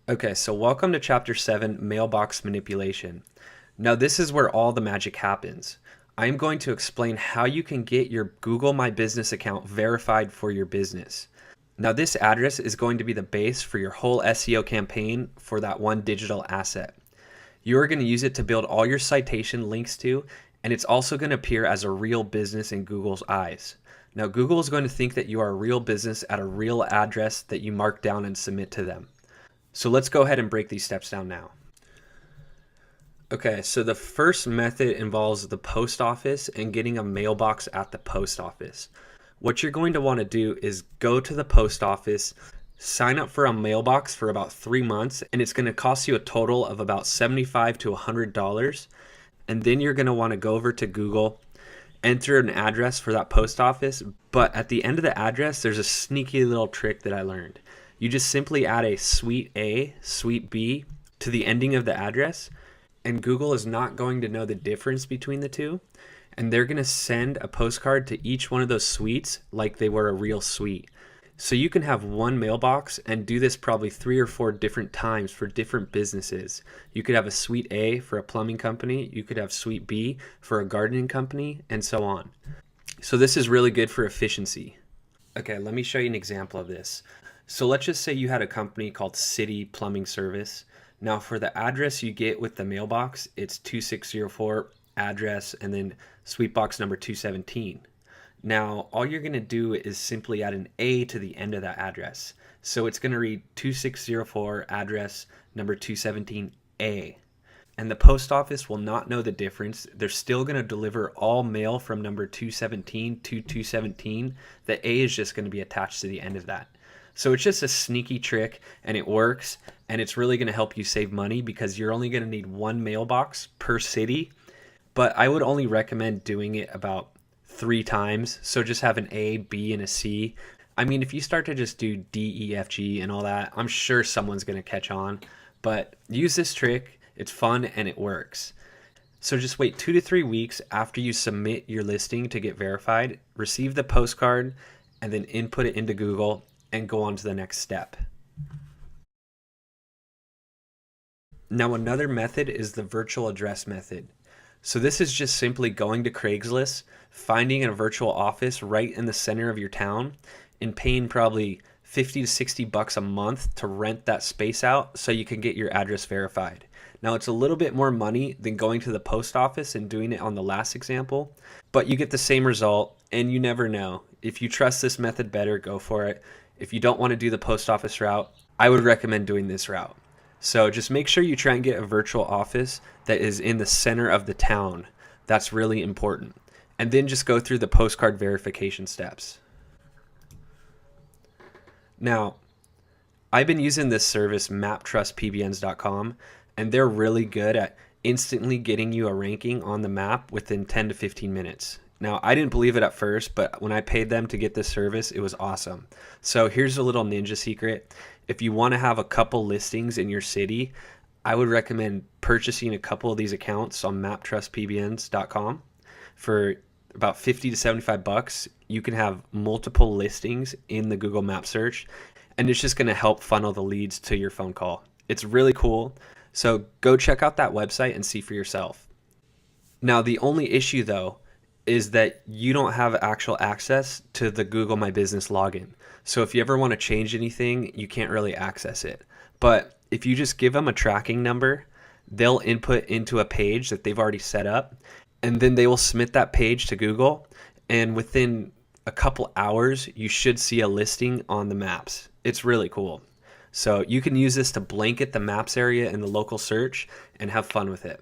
Okay, so welcome to Chapter 7, Mailbox Manipulation. Now this is where all the magic happens. I am going to explain how you can get your Google My Business account verified for your business. Now this address is going to be the base for your whole SEO campaign for that one digital asset. You are going to use it to build all your citation links to, and it's also going to appear as a real business in Google's eyes. Now Google is going to think that you are a real business at a real address that you mark down and submit to them. So let's go ahead and break these steps down now. Okay, so the first method involves the post office and getting a mailbox at the post office. What you're going to want to do is go to the post office, sign up for a mailbox for about 3 months, and it's going to cost you a total of about $75 to $100. And then you're going to want to go over to Google, enter an address for that post office, but at the end of the address, there's a sneaky little trick that I learned. You just simply add a suite A, suite B to the ending of the address, and Google is not going to know the difference between the two, and they're going to send a postcard to each one of those suites like they were a real suite. So you can have one mailbox and do this probably 3 or 4 different times for different businesses. You could have a suite A for a plumbing company, you could have suite B for a gardening company, and so on. So this is really good for efficiency. Okay, let me show you an example of this. So let's just say you had a company called City Plumbing Service. Now for the address you get with the mailbox, it's 2604 address and then suite box number 217. Now all you're going to do is simply add an A to the end of that address. So it's going to read 2604 address number 217A. And the post office will not know the difference. They're still going to deliver all mail from number 217 to 217. The A is just going to be attached to the end of that. So it's just a sneaky trick and it works, and it's really going to help you save money because you're only going to need one mailbox per city. But I would only recommend doing it about 3 times. So just have an A, B, and a C. I mean, if you start to just do D, E, F, G and all that, I'm sure someone's going to catch on. But use this trick. It's fun and it works. So just wait 2 to 3 weeks after you submit your listing to get verified, receive the postcard, and then input it into Google and go on to the next step. Now another method is the virtual address method. So this is just simply going to Craigslist, finding a virtual office right in the center of your town, and paying probably 50 to 60 bucks a month to rent that space out so you can get your address verified. Now it's a little bit more money than going to the post office and doing it on the last example, but you get the same result, and you never know. If you trust this method better, go for it. If you don't want to do the post office route, I would recommend doing this route. So just make sure you try and get a virtual office that is in the center of the town. That's really important. And then just go through the postcard verification steps. Now, I've been using this service maptrustpbns.com, and they're really good at instantly getting you a ranking on the map within 10 to 15 minutes. Now, I didn't believe it at first, but when I paid them to get this service, it was awesome. So here's a little ninja secret. If you want to have a couple listings in your city, I would recommend purchasing a couple of these accounts on maptrustpbns.com for about 50 to 75 bucks. You can have multiple listings in the Google Map search, and it's just going to help funnel the leads to your phone call. It's really cool. So go check out that website and see for yourself. Now, the only issue though is that you don't have actual access to the Google My Business login. So if you ever want to change anything, you can't really access it. But if you just give them a tracking number, they'll input into a page that they've already set up, and then they will submit that page to Google, and within a couple hours, you should see a listing on the maps. It's really cool. So you can use this to blanket the maps area in the local search and have fun with it.